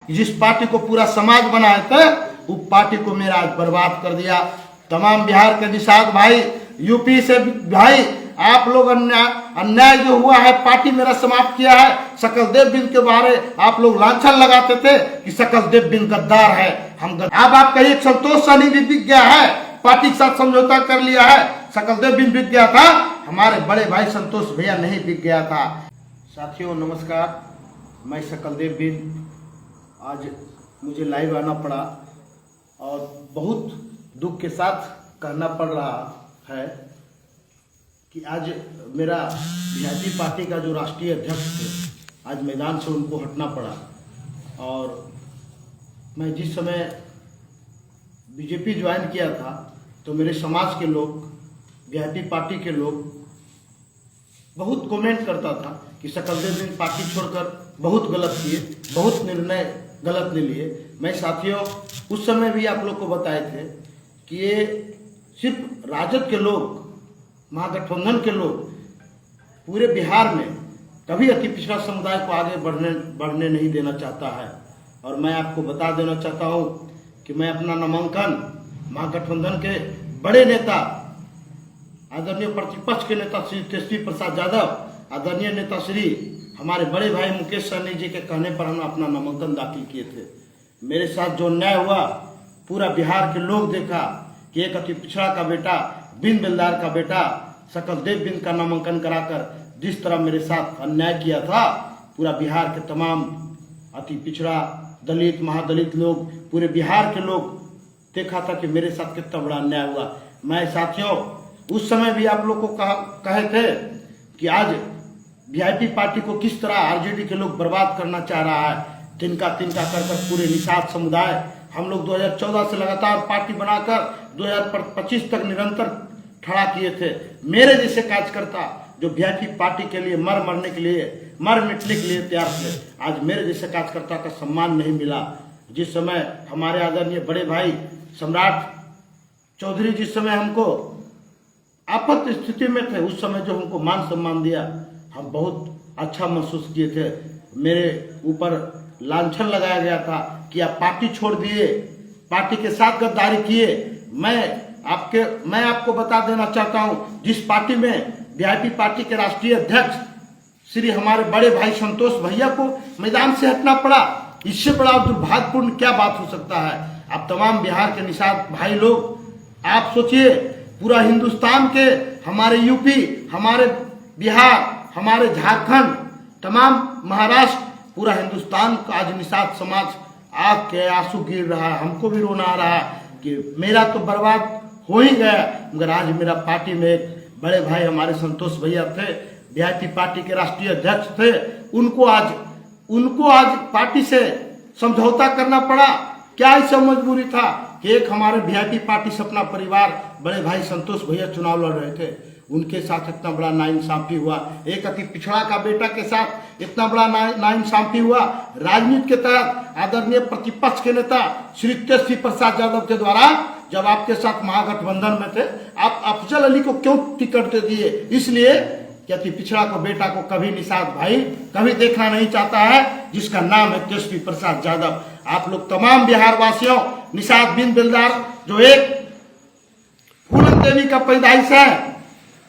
जिस पार्टी को पूरा समाज बनाए थे वो पार्टी को मेरा आज बर्बाद कर दिया। तमाम बिहार के निषाद भाई, यूपी से भाई, आप लोग अन्याय जो हुआ है पार्टी मेरा समाप्त किया है। सकलदेव बिंद के बारे आप लोग लांछन लगाते थे कि सकलदेव बिंद गद्दार है, अब आपका एक संतोष सहनी भी बिक गया है, पार्टी के साथ समझौता कर लिया है। सकलदेव बिंद बिक गया था, हमारे बड़े भाई संतोष भैया नहीं बिक गया था। साथियों नमस्कार, मैं सकलदेव बिंद। आज मुझे लाइव आना पड़ा और बहुत दुख के साथ कहना पड़ रहा है कि आज मेरा वीआईपी पार्टी का जो राष्ट्रीय अध्यक्ष थे आज मैदान से उनको हटना पड़ा। और मैं जिस समय बीजेपी ज्वाइन किया था तो मेरे समाज के लोग, वीआईपी पार्टी के लोग बहुत कमेंट करता था कि सकलदेव बिंद पार्टी छोड़कर बहुत गलत किए, बहुत निर्णय गलत ले लिए। मैं साथियों उस समय भी आप लोग को बताए थे कि ये सिर्फ राजद के लोग, महागठबंधन के लोग पूरे बिहार में कभी अति पिछड़ा समुदाय को आगे बढ़ने नहीं देना चाहता है। और मैं आपको बता देना चाहता हूँ कि मैं अपना नामांकन महागठबंधन के बड़े नेता, आदरणीय प्रतिपक्ष के नेता श्री तेजस्वी प्रसाद यादव, आदरणीय नेता श्री हमारे बड़े भाई मुकेश सहनी जी के कहने पर हम अपना नामांकन दाखिल किए थे। मेरे साथ जो अन्याय हुआ पूरा बिहार के लोग देखा कि एक अति पिछड़ा का बेटा, बिंद बेलदार का बेटा सकलदेव बिंद का नामांकन कराकर जिस तरह मेरे साथ अन्याय किया था, पूरा बिहार के तमाम अति पिछड़ा, दलित, महादलित लोग, पूरे बिहार के लोग देखा था कि मेरे साथ कितना बड़ा अन्याय हुआ। मैं साथियों उस समय भी आप लोग को कहे थे कि आज वीआईपी पार्टी को किस तरह आरजेडी के लोग बर्बाद करना चाह रहा है। तिनका तिनका कर पूरे निषाद समुदाय हम लोग 2014 से लगातार पार्टी बनाकर 2025 तक निरंतर खड़ा किए थे। मेरे जैसे कार्यकर्ता जो वीआईपी पार्टी के लिए मर मिटने के लिए तैयार थे, आज मेरे जैसे कार्यकर्ता का सम्मान नहीं मिला। जिस समय हमारे आदरणीय बड़े भाई सम्राट चौधरी जिस समय हमको आपात स्थिति में थे, उस समय जो हमको मान सम्मान दिया, हम बहुत अच्छा महसूस किए थे। मेरे ऊपर लांछन लगाया गया था कि आप पार्टी छोड़ दिए, पार्टी के साथ गद्दारी किए। मैं आपको बता देना चाहता हूं, जिस पार्टी में वीआईपी पार्टी के राष्ट्रीय अध्यक्ष श्री हमारे बड़े भाई संतोष भैया को मैदान से हटना पड़ा, इससे बड़ा दुर्भाग्यपूर्ण क्या बात हो सकता है। आप तमाम बिहार के निषाद भाई लोग आप सोचिए, पूरा हिंदुस्तान के, हमारे यूपी, हमारे बिहार, हमारे झारखंड, तमाम महाराष्ट्र, पूरा हिंदुस्तान का आज निषाद समाज आग के आंसू गिर रहा है। हमको भी रोना आ रहा है कि मेरा तो बर्बाद हो ही गया, मगर आज मेरा पार्टी में एक बड़े भाई हमारे संतोष भैया थे, वीआईपी पार्टी के राष्ट्रीय अध्यक्ष थे, उनको आज पार्टी से समझौता करना पड़ा। क्या ऐसा मजबूरी था कि एक हमारे वीआईपी पार्टी से अपना परिवार, बड़े भाई संतोष भैया चुनाव लड़ रहे थे, उनके साथ इतना बड़ा नाइंसाफी हुआ। एक अति पिछड़ा का बेटा के साथ इतना बड़ा नाइंसाफी हुआ। राजनीति के तहत आदरणीय प्रतिपक्ष के नेता श्री तेजस्वी प्रसाद यादव के द्वारा जब आपके साथ महागठबंधन में थे, आप अफजल अली को क्यों टिकट दे दिए? इसलिए कि अति पिछड़ा को बेटा को कभी निषाद भाई कभी देखना नहीं चाहता है, जिसका नाम है तेजस्वी प्रसाद यादव। आप लोग तमाम बिहार वासियों, निषाद बिंद बेलदार जो एक फूलन देवी का पैदाइश है,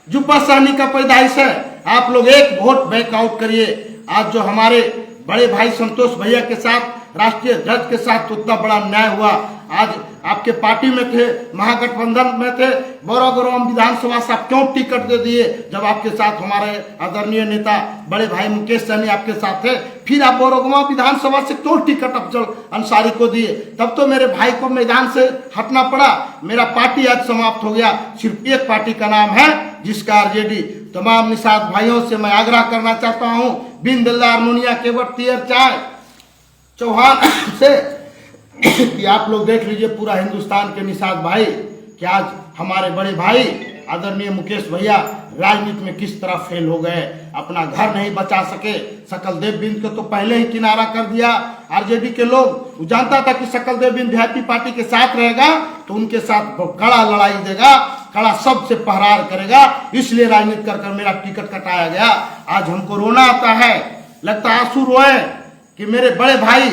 जुब्बा सहनी का पैदाइश है, आप लोग एक वोट बैकआउट करिए। आज जो हमारे बड़े भाई संतोष भैया के साथ, राष्ट्रीय अध्यक्ष के साथ उतना बड़ा अन्याय हुआ, आज आपके पार्टी में थे, महागठबंधन में थे, बोरागोराम विधानसभा से आप क्यों टिकट दे दिए? जब आपके साथ हमारे आदरणीय नेता बड़े भाई मुकेश सहनी आपके साथ थे, फिर आप बोरागोराम विधानसभा से क्यों टिकट अफजल अंसारी को दिए? तब तो मेरे भाई को मैदान से हटना पड़ा। मेरा पार्टी आज समाप्त हो गया। सिर्फ एक पार्टी का नाम है जिसका आरजेडी। तमाम निषाद भाइयों से मैं आग्रह करना चाहता हूँ, बिंद बेलदार, मुनिया, केवट, तियर, चाय, चौहान से कि आप लोग देख लीजिए पूरा हिंदुस्तान के निषाद भाई कि आज हमारे बड़े भाई आदरणीय मुकेश भैया राजनीति में किस तरह फेल हो गए, अपना घर नहीं बचा सके। सकलदेव बिंद को तो पहले ही किनारा कर दिया आरजेडी के लोग। वो जानता था कि सकलदेव बिंद वीआईपी पार्टी के साथ रहेगा तो उनके साथ कड़ा लड़ाई देगा, कड़ा सबसे पहरार करेगा, इसलिए राजनीति कर मेरा टिकट कटाया गया। आज हमको रोना आता है, लगता है आंसू रोए कि मेरे बड़े भाई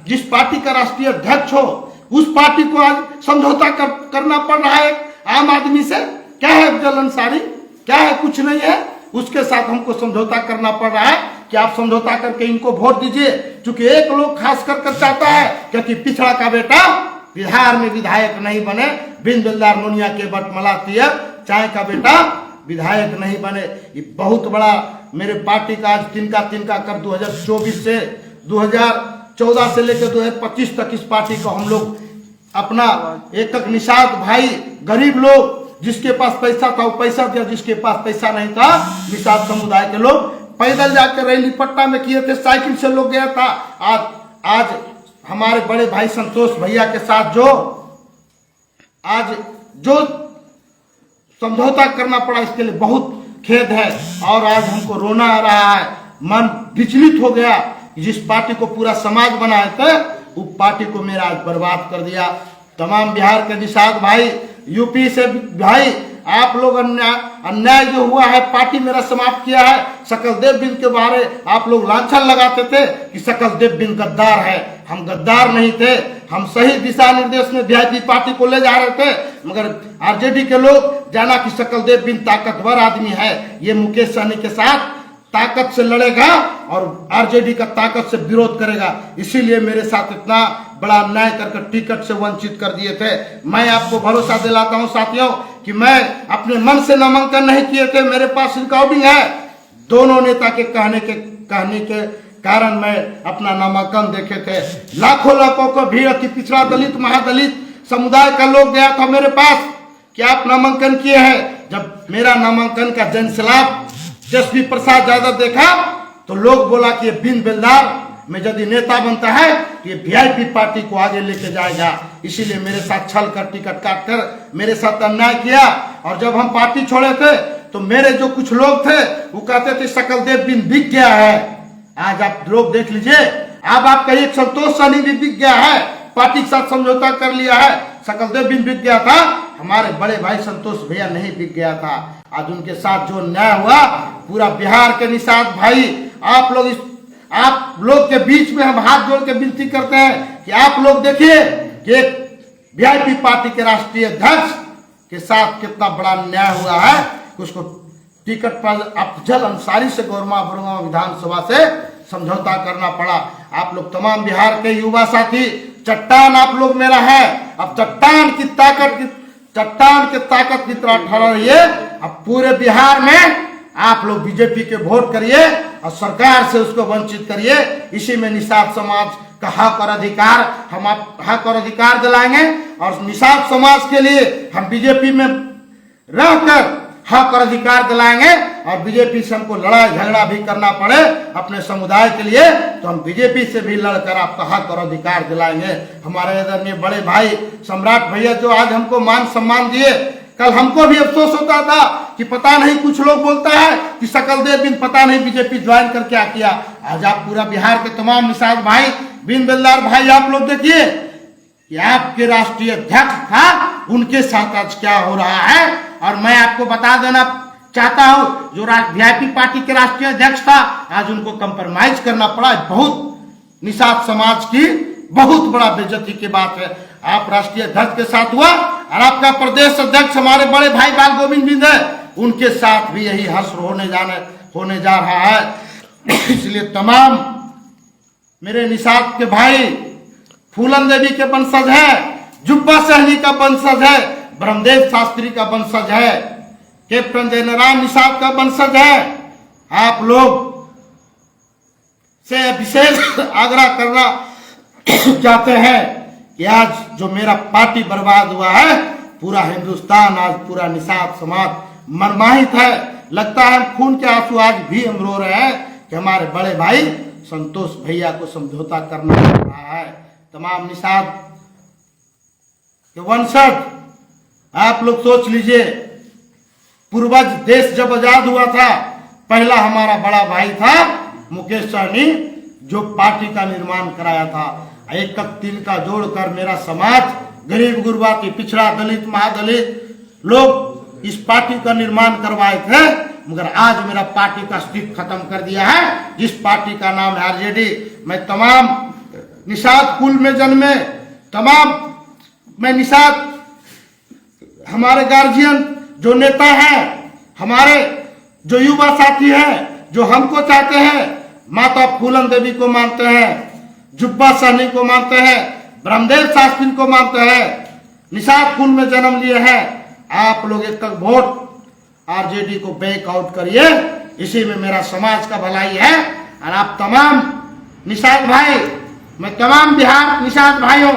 जिस पार्टी का राष्ट्रीय अध्यक्ष हो उस पार्टी को आज समझौता करना पड़ रहा है आम आदमी से। क्या है अफजल अंसारी, क्या है? कुछ नहीं है। उसके साथ हमको समझौता करना पड़ रहा है कि आप समझौता करके इनको वोट दीजिए, क्योंकि एक लोग खास कर चाहता है क्योंकि पिछड़ा का बेटा बिहार में विधायक नहीं बने, बिन दिलदार नोनिया के बटमला तिया चाय का बेटा विधायक नहीं बने। ये बहुत बड़ा मेरे पार्टी का आज तिनका कर 2024 से 2014 से लेकर 2025 तक इस पार्टी को हम लोग अपना एक निषाद भाई, गरीब लोग जिसके पास पैसा था वो पैसा दिया, जिसके पास पैसा नहीं था निषाद समुदाय के लोग पैदल जाकर रैली पट्टा में किए थे, साइकिल से लोग गया था। आज हमारे बड़े भाई संतोष भैया के साथ जो समझौता करना पड़ा इसके लिए बहुत खेद है। और आज हमको रोना आ रहा है, मन विचलित हो गया। जिस पार्टी को पूरा समाज बनाए थे वो पार्टी को मेरा आज बर्बाद कर दिया। तमाम बिहार के निषाद भाई, यूपी से भाई, आप लोग अन्याय जो हुआ है पार्टी मेरा समाप्त किया है। सकलदेव बिंद के बारे आप लोग लांछन लगाते थे कि सकलदेव बिंद गद्दार है। हम गद्दार नहीं थे, हम सही दिशा निर्देश में वीआईपी पार्टी को ले जा रहे थे, मगर आरजेडी के लोग जाना कि सकलदेव बिंद ताकतवर आदमी है, ये मुकेश सहनी के साथ ताकत से लड़ेगा और आरजेडी का ताकत से विरोध करेगा, इसीलिए मेरे साथ इतना बड़ा अन्याय करके टिकट से वंचित कर दिए थे। मैं आपको भरोसा दिलाता हूं साथियों कि मैं अपने मन से नामांकन नहीं किए थे, मेरे पास रिकॉर्डिंग है। दोनों नेता के कहने के कारण मैं अपना नामांकन देखे थे। लाखों को भीड़ थी, पिछड़ा दलित महादलित समुदाय का लोग गया था मेरे पास कि आप नामांकन किए हैं। जब मेरा नामांकन का जनसलाब जसवी प्रसाद यादव देखा तो लोग बोला कि ये बिन बेलदार में यदि नेता बनता है तो ये वीआईपी पार्टी को आगे लेके जाएगा, इसीलिए मेरे साथ छल कर टिकट काट कर मेरे साथ अन्याय किया। और जब हम पार्टी छोड़े थे तो मेरे जो कुछ लोग थे वो कहते थे सकलदेव बिन बिक गया है। आज आप लोग देख लीजिए, अब आपका एक संतोष सहनी भी बिक गया है, पार्टी के साथ समझौता कर लिया है। सकलदेव बिन बिक गया था, हमारे बड़े भाई संतोष भैया नहीं बिक गया था। आज उनके साथ जो न्याय हुआ, पूरा बिहार के निषाद भाई, आप लोग के बीच में हम हाथ जोड़ के विनती करते हैं कि आप लोग देखिए कि एक वीआईपी पार्टी के राष्ट्रीय अध्यक्ष के साथ कितना बड़ा न्याय हुआ है। उसको टिकट पर अफजल अंसारी से गौरमा विधानसभा से समझौता करना पड़ा। आप लोग तमाम बिहार के युवा साथी, चट्टान आप लोग मेरा है। अब चट्टान की ताकत की तरह ठहरा रहिए। अब पूरे बिहार में आप लोग बीजेपी के वोट करिए और सरकार से उसको वंचित करिए। इसी में निषाद समाज का हक और अधिकार, हम हक और अधिकार दिलाएंगे और निषाद समाज के लिए हम बीजेपी में रहकर हक और अधिकार दिलाएंगे। और बीजेपी से हमको लड़ाई झगड़ा भी करना पड़े अपने समुदाय के लिए तो हम बीजेपी से भी लड़कर आपका हक और अधिकार दिलाएंगे। हमारे आदरणीय बड़े भाई सम्राट भैया जो आज हमको मान सम्मान दिए, कल हमको भी अफसोस होता था कि पता नहीं, कुछ लोग बोलता है कि सकलदेव बिन पता नहीं बीजेपी ज्वाइन कर क्या किया। आज आप पूरा बिहार के तमाम निषाद भाई, बिन बेलदार भाई, आप लोग देखिए कि आपके राष्ट्रीय अध्यक्ष था, उनके साथ आज क्या हो रहा है। और मैं आपको बता देना चाहता हूं, जो वीआईपी पार्टी के राष्ट्रीय अध्यक्ष था आज उनको कंप्रोमाइज करना पड़ा। बहुत निषाद समाज की बहुत बड़ा बेइज्जती की बात है। आप राष्ट्रीय अध्यक्ष के साथ हुआ और आपका प्रदेश अध्यक्ष हमारे बड़े भाई बाल गोविंद बिंद है, उनके साथ भी यही हश्र होने जा रहा है। इसलिए तमाम मेरे निषाद के भाई, फूलन देवी के वंशज है, जुब्बा सहनी का वंशज है, ब्रह्मदेव शास्त्री का वंशज है, कैप्टन जयनारायण निषाद का वंशज है, आप लोग से विशेष आग्रह करना चाहते हैं कि आज जो मेरा पार्टी बर्बाद हुआ है, पूरा हिंदुस्तान, आज पूरा निषाद समाज मर्माहित है। लगता है खून के आंसू आज भी हम रो रहे हैं कि हमारे बड़े भाई संतोष भैया को समझौता करना पड़ रहा है। तमाम निषाद के वंशज, आप लोग सोच लीजिए, पूर्वज देश जब आजाद हुआ था, पहला हमारा बड़ा भाई था मुकेश सहनी, जो पार्टी का निर्माण कराया था। एक तिनका जोड़कर मेरा समाज, गरीब गुरबाती, पिछड़ा दलित महादलित लोग इस पार्टी का निर्माण करवाए थे, मगर आज मेरा पार्टी का अस्तित्व खत्म कर दिया है, जिस पार्टी का नाम है आरजेडी। मैं तमाम निषाद कुल में जन्मे तमाम मैं निषाद हमारे गार्जियन जो नेता हैं, हमारे जो युवा साथी हैं, जो हमको चाहते हैं, माता फूलन देवी को मानते हैं, जुब्बा सहनी को मानते हैं, ब्रह्मदेव शास्त्री को मानते हैं, निषाद कुल में जन्म लिए हैं, आप लोग एक वोट आरजेडी को बैकआउट करिए। इसी में मेरा समाज का भलाई है। और आप तमाम निषाद भाई, मैं तमाम बिहार निषाद भाइयों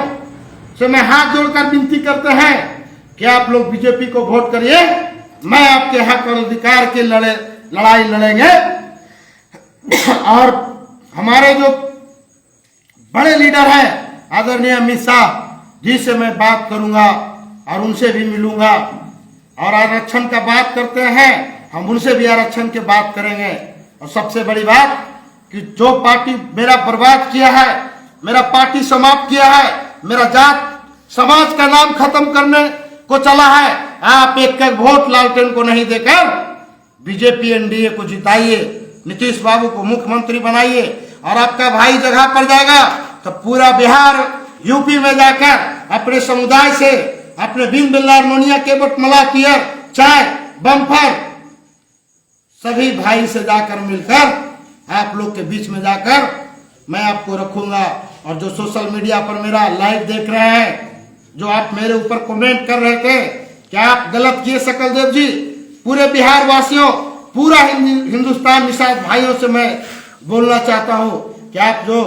से मैं हाथ जोड़कर विनती करते हैं कि आप लोग बीजेपी को वोट करिए। मैं आपके हक और अधिकार की लड़ाई लड़ेंगे। और हमारे जो बड़े लीडर हैं आदरणीय अमित शाह जी से मैं बात करूंगा और उनसे भी मिलूंगा। और आरक्षण का बात करते हैं, हम उनसे भी आरक्षण की बात करेंगे। और सबसे बड़ी बात कि जो पार्टी मेरा बर्बाद किया है, मेरा पार्टी समाप्त किया है, मेरा जात समाज का नाम खत्म करने को चला है, आप एक वोट लालटेन को नहीं देकर बीजेपी एनडीए को जिताइए, नीतीश बाबू को मुख्यमंत्री बनाइए। और आपका भाई जगह पर जाएगा तो पूरा बिहार यूपी में जाकर अपने समुदाय से, अपने बिन बिल्लार नोनिया केवट मलाकियर चाय बम्फर सभी भाई से जाकर मिलकर आप लोग के बीच में जाकर मैं आपको रखूंगा। और जो सोशल मीडिया पर मेरा लाइव देख रहे हैं, जो आप मेरे ऊपर कमेंट कर रहे थे कि आप गलत किए सकलदेव जी, पूरे बिहार वासियों, पूरा हिंदुस्तान निषाद भाइयों से मैं बोलना चाहता हूं कि आप जो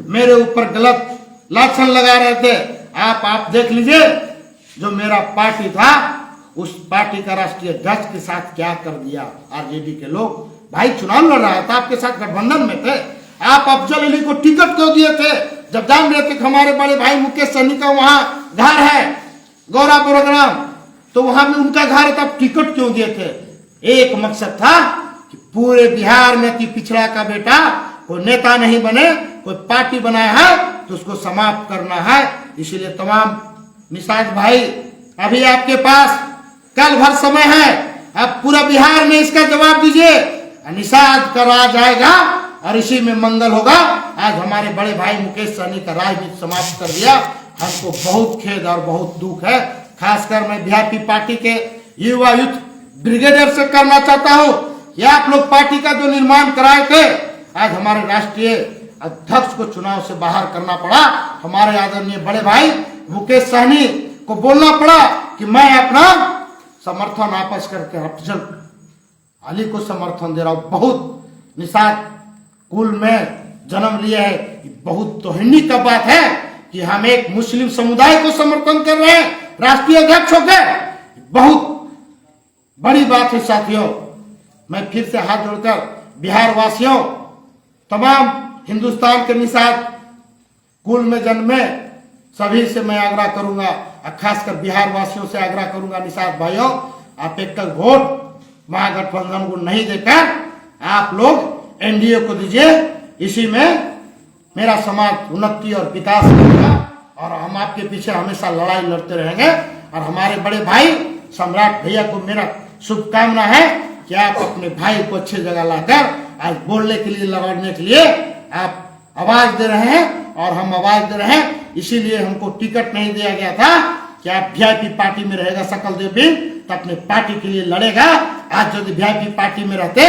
मेरे ऊपर गलत लाछन लगा रहे थे, आप देख लीजिए जो मेरा पार्टी था, उस पार्टी का राष्ट्रीय अध्यक्ष के साथ क्या कर दिया आरजेडी के लोग। भाई चुनाव लड़ रहा था, आपके साथ गठबंधन में थे, आप अफजल अली को टिकट क्यों दिए थे जब जान रहे थे कि हमारे बड़े भाई मुकेश सहनी का वहां घर है गौरा प्रोग्राम, तो वहां में उनका घर है, तब टिकट क्यों दिए थे? एक मकसद था कि पूरे बिहार में अति पिछड़ा का बेटा कोई नेता नहीं बने, कोई पार्टी बनाया है तो उसको समाप्त करना है। इसीलिए तमाम निषाद भाई, अभी आपके पास कल भर समय है, आप पूरा बिहार में इसका जवाब दीजिए। निषाद का राज आएगा और इसी में मंगल होगा। आज हमारे बड़े भाई मुकेश सहनी का राजनीति समाप्त कर दिया, हमको बहुत खेद और बहुत दुख है। खासकर मैं वीआईपी पार्टी के युवा यूथ ब्रिगेडियर से करना चाहता हूं कि आप लोग पार्टी का जो निर्माण कराए थे, आज हमारे राष्ट्रीय अध्यक्ष को चुनाव से बाहर करना पड़ा। हमारे आदरणीय बड़े भाई मुकेश सहनी को बोलना पड़ा कि मैं अपना समर्थन वापस करके अफजल अली को समर्थन दे रहा हूं। बहुत निषाद कुल में जन्म लिया है, बहुत तोहिनी का बात है कि हम एक मुस्लिम समुदाय को समर्थन कर रहे हैं राष्ट्रीय अध्यक्ष होकर, बहुत बड़ी बात है साथियों। मैं फिर से हाथ जोड़कर बिहार वासियों, तमाम हिंदुस्तान के निषाद कुल में जन्मे सभी से मैं आग्रह करूंगा, और खासकर बिहार वासियों से आग्रह करूंगा, निषाद भाइयों आप एक वोट महागठबंधन को नहीं देकर आप लोग एनडीए को दीजिए। इसी में मेरा समाज उन्नति और विकास करेगा और हम आपके पीछे हमेशा लड़ाई लड़ते रहेंगे। और हमारे बड़े भाई सम्राट भैया को मेरा शुभकामना है कि आप अपने भाई को अच्छी जगह लाकर आज बोलने के लिए, लड़ने के लिए आप आवाज दे रहे हैं और हम आवाज दे रहे हैं। इसीलिए हमको टिकट नहीं दिया गया था कि आप वीआईपी पार्टी में रहेगा सकलदेव भी तो अपने पार्टी के लिए लड़ेगा। आज यदि वीआईपी पार्टी में रहते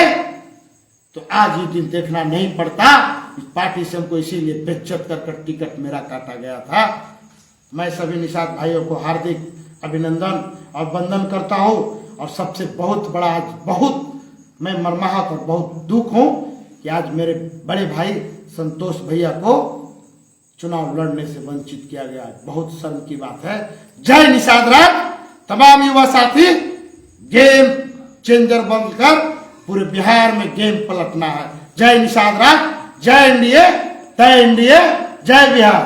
तो आज ये दिन देखना नहीं पड़ता। इस पार्टी से हमको इसीलिए बेइज्जत कर टिकट मेरा काटा गया था। मैं सभी निषाद भाइयों को हार्दिक अभिनंदन और वंदन करता हूं। और सबसे बहुत बड़ा आज बहुत मैं मर्माहत और बहुत दुख हूं कि आज मेरे बड़े भाई संतोष भैया को चुनाव लड़ने से वंचित किया गया। बहुत शर्म की बात है। जय निषाद राज। तमाम युवा साथी, गेम चेंजर बनकर पूरे बिहार में गेम पलटना है। जय निषाद राज, जय एनडीए, जय एनडीए, जय बिहार।